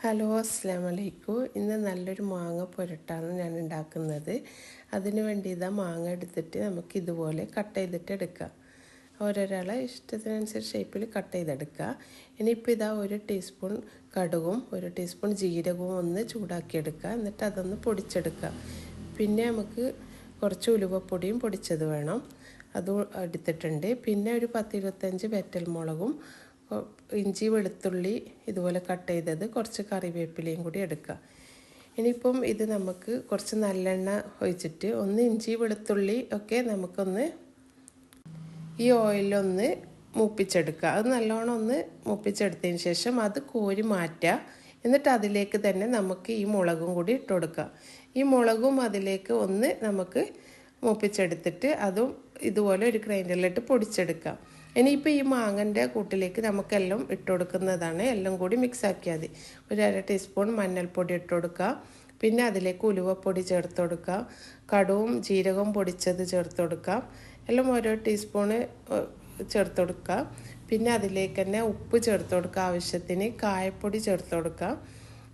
Hello അസ്സലാമു അലൈക്കും. ഇന്ന് നല്ലൊരു മാങ്ങ പുരട്ടാണ് ഞാൻ ഉണ്ടാക്കുന്നത്. അതിന് വേണ്ടി ഇതാ മാങ്ങ എടുത്തിട്ട് നമുക്ക് ഇതുപോലെ കട്ട് ചെയ്തിട്ട് എടുക്കാം. ഓരോരാളെ ഇഷ്ടത്തിനനുസരിച്ച് ഷേപ്പിൽ കട്ട് ചെയ്തെടുക്കുക. ഇനിയിപ്പോൾ ഇതാ 1 ടീസ്പൂൺ കടുകും 1 ടീസ്പൂൺ ജീരകവും ഒന്ന് ചൂടാക്കിയെടുക്കുക. എന്നിട്ട് അതൊന്ന് പൊടിച്ചെടുക്കുക. പിന്നെ നമുക്ക് കുറച്ച് ഉലുവപ്പൊടിയും പൊടിച്ചത് വേണം, അതും എടുത്തിട്ടുണ്ട്. പിന്നെ ഒരു 10-25 വറ്റൽമുളകും, ഇഞ്ചി വെളുത്തുള്ളി ഇതുപോലെ കട്ട് ചെയ്തത്, കുറച്ച് കറിവേപ്പിലയും കൂടി എടുക്കുക. ഇനിയിപ്പം ഇത് നമുക്ക് കുറച്ച് നല്ലെണ്ണ ഒഴിച്ചിട്ട് ഒന്ന് ഇഞ്ചി വെളുത്തുള്ളി ഒക്കെ നമുക്കൊന്ന് ഈ ഓയിലൊന്ന് മൂപ്പിച്ചെടുക്കുക. അത് നല്ലോണം ഒന്ന് മൂപ്പിച്ചെടുത്തതിന് ശേഷം അത് കോരി മാറ്റുക. എന്നിട്ട് അതിലേക്ക് തന്നെ നമുക്ക് ഈ മുളകും കൂടി ഇട്ട് കൊടുക്കുക. ഈ മുളകും അതിലേക്ക് ഒന്ന് നമുക്ക് മൂപ്പിച്ചെടുത്തിട്ട് അതും ഇതുപോലെ ഒരു ഗ്രൈൻഡറിലിട്ട് പൊടിച്ചെടുക്കാം. ഇനിയിപ്പോൾ ഈ മാങ്ങൻ്റെ കൂട്ടിലേക്ക് നമുക്കെല്ലാം ഇട്ട് കൊടുക്കുന്നതാണ്. എല്ലാം കൂടി മിക്സ് ആക്കിയാൽ മതി. ഒരു 1/2 ടീസ്പൂൺ മഞ്ഞൾപ്പൊടി ഇട്ട് കൊടുക്കുക. പിന്നെ അതിലേക്ക് ഉലുവപ്പൊടി ചേർത്ത് കൊടുക്കുക. കടുവും ജീരകവും പൊടിച്ചത് ചേർത്ത് കൊടുക്കുക. എല്ലാം ഓരോ ടീസ്പൂണ് ചേർത്ത് കൊടുക്കുക. പിന്നെ അതിലേക്ക് തന്നെ ഉപ്പ് ചേർത്ത് കൊടുക്കുക, ആവശ്യത്തിന് കായപ്പൊടി ചേർത്ത് കൊടുക്കുക.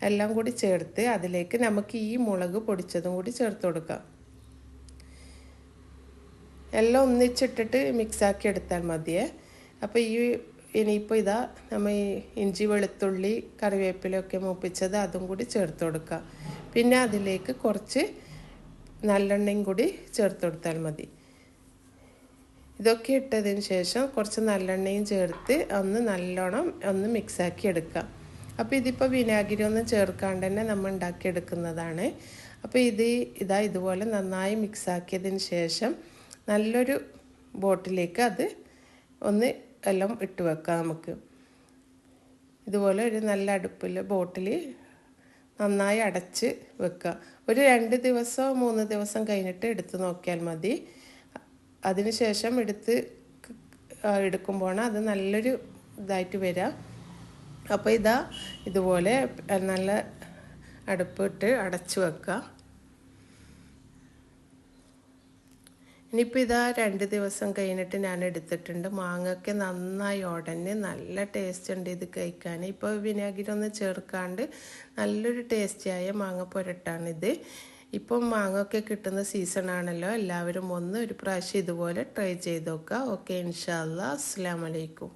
എല്ലാം കൂടി ചേർത്ത് അതിലേക്ക് നമുക്ക് ഈ മുളക് പൊടിച്ചതും കൂടി ചേർത്ത് കൊടുക്കുക. എല്ലാം ഒന്നിച്ചിട്ടിട്ട് മിക്സാക്കി എടുത്താൽ മതിയേ. അപ്പോൾ ഇനിയിപ്പോൾ ഇതാ നമ്മൾ ഈ ഇഞ്ചി വെളുത്തുള്ളി കറിവേപ്പിലൊക്കെ മൂപ്പിച്ചത് അതും കൂടി ചേർത്ത് കൊടുക്കുക. പിന്നെ അതിലേക്ക് കുറച്ച് നല്ലെണ്ണയും കൂടി ചേർത്ത് കൊടുത്താൽ മതി. ഇതൊക്കെ ഇട്ടതിന് ശേഷം കുറച്ച് നല്ലെണ്ണയും ചേർത്ത് നല്ലോണം മിക്സാക്കി എടുക്കുക. അപ്പോൾ ഇതിപ്പോൾ വിനാഗിരി ഒന്നും ചേർക്കാണ്ട് തന്നെ നമ്മൾ ഉണ്ടാക്കിയെടുക്കുന്നതാണ്. അപ്പോൾ ഇതുപോലെ നന്നായി മിക്സാക്കിയതിന് ശേഷം നല്ലൊരു ബോട്ടിലേക്ക് അത് എല്ലാം ഇട്ട് വെക്കാം. നമുക്ക് ഇതുപോലെ ഒരു നല്ല അടുപ്പിൽ ബോട്ടിൽ നന്നായി അടച്ച് വെക്കുക. ഒരു 2 ദിവസമോ 3 ദിവസം കഴിഞ്ഞിട്ട് എടുത്ത് നോക്കിയാൽ മതി. അതിന് ശേഷം എടുക്കുമ്പോൾ അത് നല്ലൊരു ഇതായിട്ട് വരിക. അപ്പോൾ ഇതുപോലെ നല്ല അടുപ്പിട്ട് അടച്ച് വെക്കുക. ഇനിയിപ്പോൾ 2 ദിവസം കഴിഞ്ഞിട്ട് ഞാൻ എടുത്തിട്ടുണ്ട്. മാങ്ങയൊക്കെ നന്നായി ഉടഞ്ഞ് നല്ല ടേസ്റ്റ് ഉണ്ട് ഇത് കഴിക്കാൻ. ഇപ്പോൾ വിനാഗിരി ഒന്നും ചേർക്കാണ്ട് നല്ലൊരു ടേസ്റ്റിയായ മാങ്ങ പുരട്ടാണിത്. ഇപ്പം മാങ്ങയൊക്കെ കിട്ടുന്ന സീസണാണല്ലോ. എല്ലാവരും ഒരു പ്രാവശ്യം ഇതുപോലെ ട്രൈ ചെയ്ത് നോക്കുക. ഓക്കെ, ഇൻഷാ അല്ലാ. അസ്സലാമു അലൈക്കും.